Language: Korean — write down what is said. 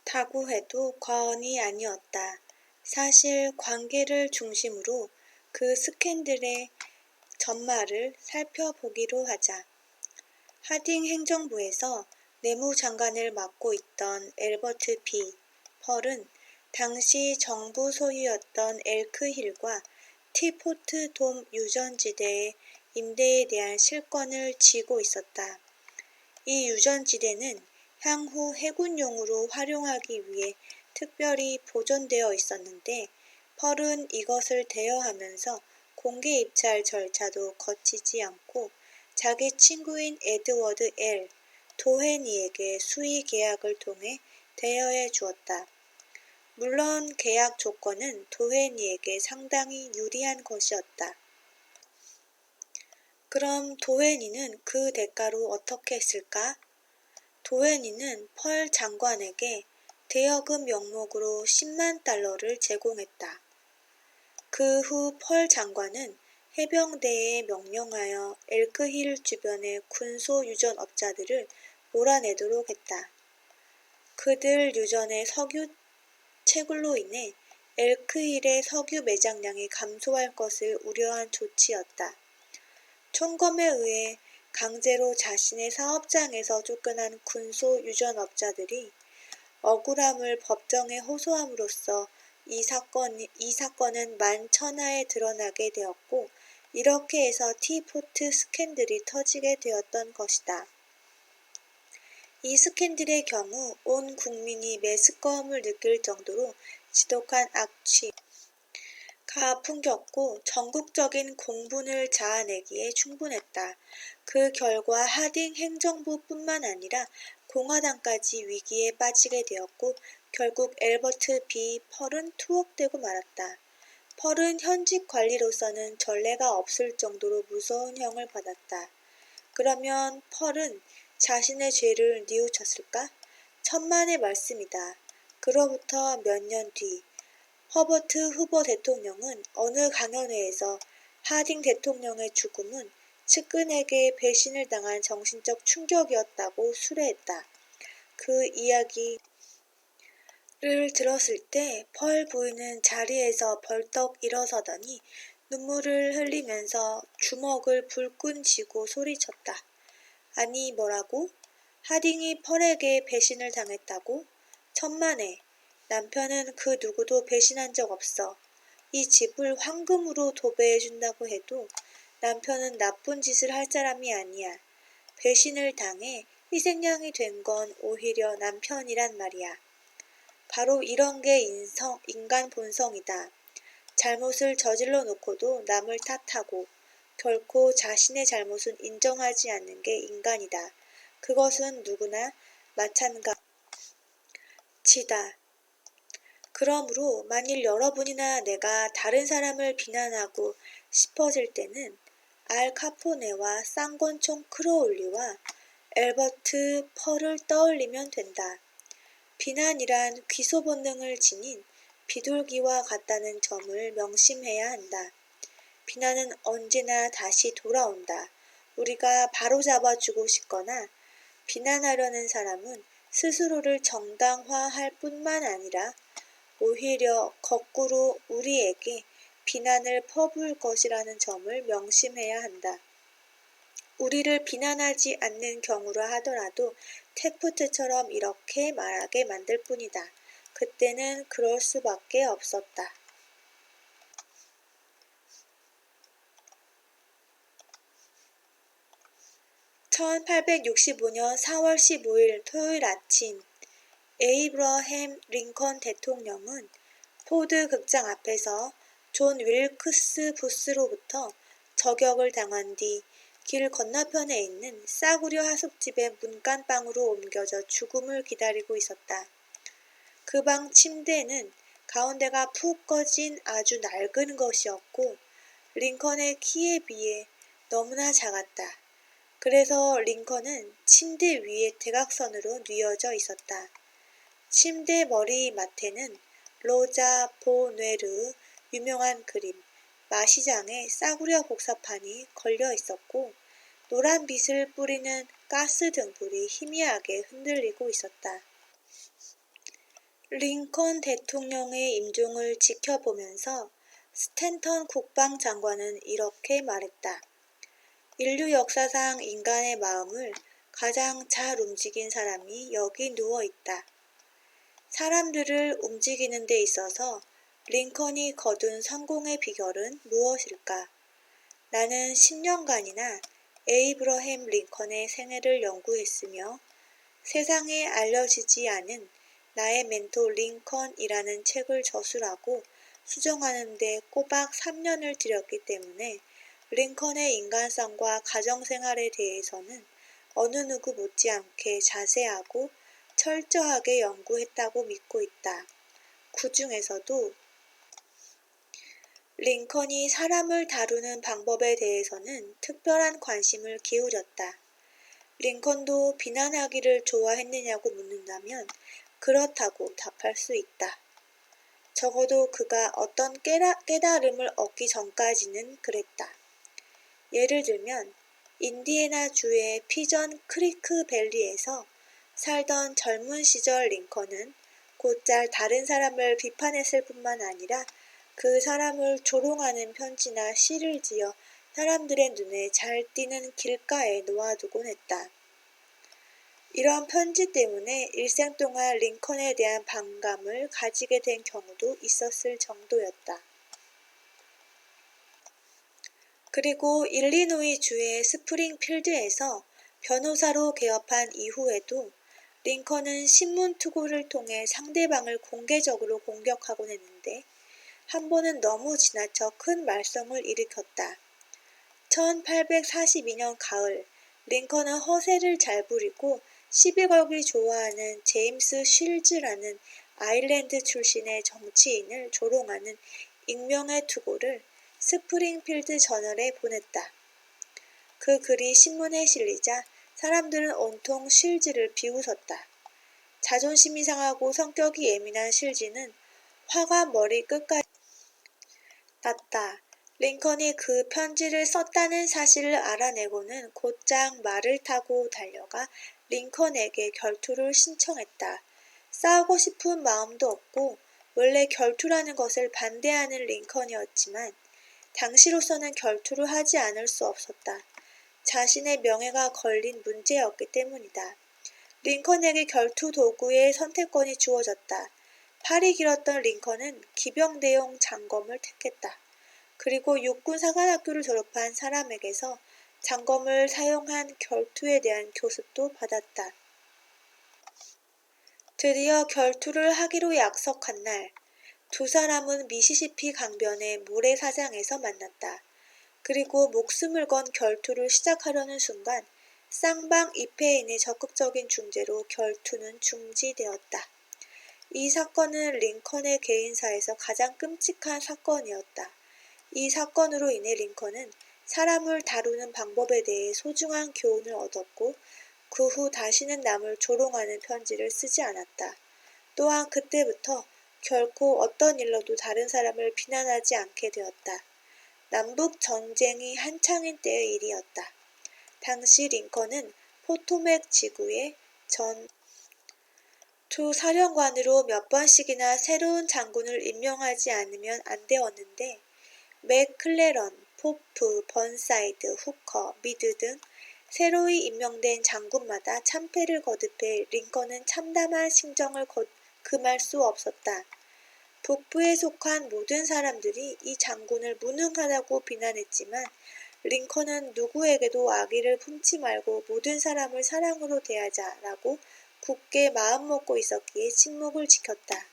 다고 해도 과언이 아니었다. 사실 관계를 중심으로 그 스캔들의 전말을 살펴보기로 하자. 하딩 행정부에서 내무장관을 맡고 있던 엘버트 B. 펄은 당시 정부 소유였던 엘크힐과 티포트 돔 유전지대의 임대에 대한 실권을 쥐고 있었다. 이 유전지대는 향후 해군용으로 활용하기 위해 특별히 보존되어 있었는데 펄은 이것을 대여하면서 공개 입찰 절차도 거치지 않고 자기 친구인 에드워드 L. 도헤니에게 수의 계약을 통해 대여해 주었다. 물론 계약 조건은 도헤니에게 상당히 유리한 것이었다. 그럼 도헤니는 그 대가로 어떻게 했을까? 도헤니는 펄 장관에게 대여금 명목으로 10만 달러를 제공했다. 그 후 펄 장관은 해병대에 명령하여 엘크힐 주변의 군소 유전업자들을 몰아내도록 했다. 그들 유전의 석유 채굴로 인해 엘크힐의 석유 매장량이 감소할 것을 우려한 조치였다. 총검에 의해 강제로 자신의 사업장에서 쫓겨난 군소 유전업자들이 억울함을 법정에 호소함으로써 이 사건은 만천하에 드러나게 되었고 이렇게 해서 티포트 스캔들이 터지게 되었던 것이다. 이 스캔들의 경우 온 국민이 메스꺼움을 느낄 정도로 지독한 악취가 풍겼고 전국적인 공분을 자아내기에 충분했다. 그 결과 하딩 행정부뿐만 아니라 공화당까지 위기에 빠지게 되었고 결국 엘버트 B. 펄은 투옥되고 말았다. 펄은 현직 관리로서는 전례가 없을 정도로 무서운 형을 받았다. 그러면 펄은 자신의 죄를 뉘우쳤을까? 천만의 말씀이다. 그로부터 몇 년 뒤 허버트 후보 대통령은 어느 강연회에서 하딩 대통령의 죽음은 측근에게 배신을 당한 정신적 충격이었다고 수레했다. 그 이야기를 들었을 때 펄 부인은 자리에서 벌떡 일어서더니 눈물을 흘리면서 주먹을 불끈 쥐고 소리쳤다. 아니 뭐라고? 하딩이 펄에게 배신을 당했다고? 천만에. 남편은 그 누구도 배신한 적 없어. 이 집을 황금으로 도배해준다고 해도 남편은 나쁜 짓을 할 사람이 아니야. 배신을 당해 희생양이 된 건 오히려 남편이란 말이야. 바로 이런 게 인간 본성이다. 잘못을 저질러 놓고도 남을 탓하고 결코 자신의 잘못은 인정하지 않는 게 인간이다. 그것은 누구나 마찬가지다. 그러므로 만일 여러분이나 내가 다른 사람을 비난하고 싶어질 때는 알 카포네와 쌍권총 크로울리와 엘버트 펄을 떠올리면 된다. 비난이란 귀소 본능을 지닌 비둘기와 같다는 점을 명심해야 한다. 비난은 언제나 다시 돌아온다. 우리가 바로잡아주고 싶거나 비난하려는 사람은 스스로를 정당화할 뿐만 아니라 오히려 거꾸로 우리에게 비난을 퍼부을 것이라는 점을 명심해야 한다. 우리를 비난하지 않는 경우라 하더라도 테프트처럼 이렇게 말하게 만들 뿐이다. 그때는 그럴 수밖에 없었다. 1865년 4월 15일 토요일 아침 에이브러햄 링컨 대통령은 포드 극장 앞에서 존 윌크스 부스로부터 저격을 당한 뒤 길 건너편에 있는 싸구려 하숙집의 문간방으로 옮겨져 죽음을 기다리고 있었다. 그 방 침대는 가운데가 푹 꺼진 아주 낡은 것이었고 링컨의 키에 비해 너무나 작았다. 그래서 링컨은 침대 위에 대각선으로 뉘어져 있었다. 침대 머리맡에는 로자 보뇌르 유명한 그림 마시장의 싸구려 복사판이 걸려 있었고 노란 빛을 뿌리는 가스 등불이 희미하게 흔들리고 있었다. 링컨 대통령의 임종을 지켜보면서 스탠턴 국방장관은 이렇게 말했다. 인류 역사상 인간의 마음을 가장 잘 움직인 사람이 여기 누워 있다. 사람들을 움직이는 데 있어서 링컨이 거둔 성공의 비결은 무엇일까? 나는 10년간이나 에이브러햄 링컨의 생애를 연구했으며 세상에 알려지지 않은 나의 멘토 링컨이라는 책을 저술하고 수정하는 데 꼬박 3년을 들였기 때문에 링컨의 인간성과 가정생활에 대해서는 어느 누구 못지않게 자세하고 철저하게 연구했다고 믿고 있다. 그 중에서도 링컨이 사람을 다루는 방법에 대해서는 특별한 관심을 기울였다. 링컨도 비난하기를 좋아했느냐고 묻는다면 그렇다고 답할 수 있다. 적어도 그가 어떤 깨달음을 얻기 전까지는 그랬다. 예를 들면 인디애나 주의 피전 크리크 밸리에서 살던 젊은 시절 링컨은 곧잘 다른 사람을 비판했을 뿐만 아니라 그 사람을 조롱하는 편지나 시를 지어 사람들의 눈에 잘 띄는 길가에 놓아두곤 했다. 이런 편지 때문에 일생 동안 링컨에 대한 반감을 가지게 된 경우도 있었을 정도였다. 그리고 일리노이 주의 스프링필드에서 변호사로 개업한 이후에도 링컨은 신문 투고를 통해 상대방을 공개적으로 공격하곤 했는데 한 번은 너무 지나쳐 큰 말썽을 일으켰다. 1842년 가을 링컨은 허세를 잘 부리고 시비 걸기 좋아하는 제임스 쉴즈라는 아일랜드 출신의 정치인을 조롱하는 익명의 투고를 스프링필드 저널에 보냈다. 그 글이 신문에 실리자 사람들은 온통 쉴즈를 비웃었다. 자존심이 상하고 성격이 예민한 쉴즈는 화가 머리 끝까지 났다. 링컨이 그 편지를 썼다는 사실을 알아내고는 곧장 말을 타고 달려가 링컨에게 결투를 신청했다. 싸우고 싶은 마음도 없고 원래 결투라는 것을 반대하는 링컨이었지만 당시로서는 결투를 하지 않을 수 없었다. 자신의 명예가 걸린 문제였기 때문이다. 링컨에게 결투 도구의 선택권이 주어졌다. 팔이 길었던 링컨은 기병대용 장검을 택했다. 그리고 육군사관학교를 졸업한 사람에게서 장검을 사용한 결투에 대한 교습도 받았다. 드디어 결투를 하기로 약속한 날, 두 사람은 미시시피 강변의 모래사장에서 만났다. 그리고 목숨을 건 결투를 시작하려는 순간 쌍방 입회인의 적극적인 중재로 결투는 중지되었다. 이 사건은 링컨의 개인사에서 가장 끔찍한 사건이었다. 이 사건으로 인해 링컨은 사람을 다루는 방법에 대해 소중한 교훈을 얻었고 그 후 다시는 남을 조롱하는 편지를 쓰지 않았다. 또한 그때부터 결코 어떤 일로도 다른 사람을 비난하지 않게 되었다. 남북 전쟁이 한창인 때의 일이었다. 당시 링컨은 포토맥 지구의 전투 사령관으로 몇 번씩이나 새로운 장군을 임명하지 않으면 안 되었는데 맥클레런, 포프, 번사이드, 후커, 미드 등 새로이 임명된 장군마다 참패를 거듭해 링컨은 참담한 심정을 금할 수 없었다. 북부에 속한 모든 사람들이 이 장군을 무능하다고 비난했지만 링컨은 누구에게도 악의를 품지 말고 모든 사람을 사랑으로 대하자라고 굳게 마음먹고 있었기에 침묵을 지켰다.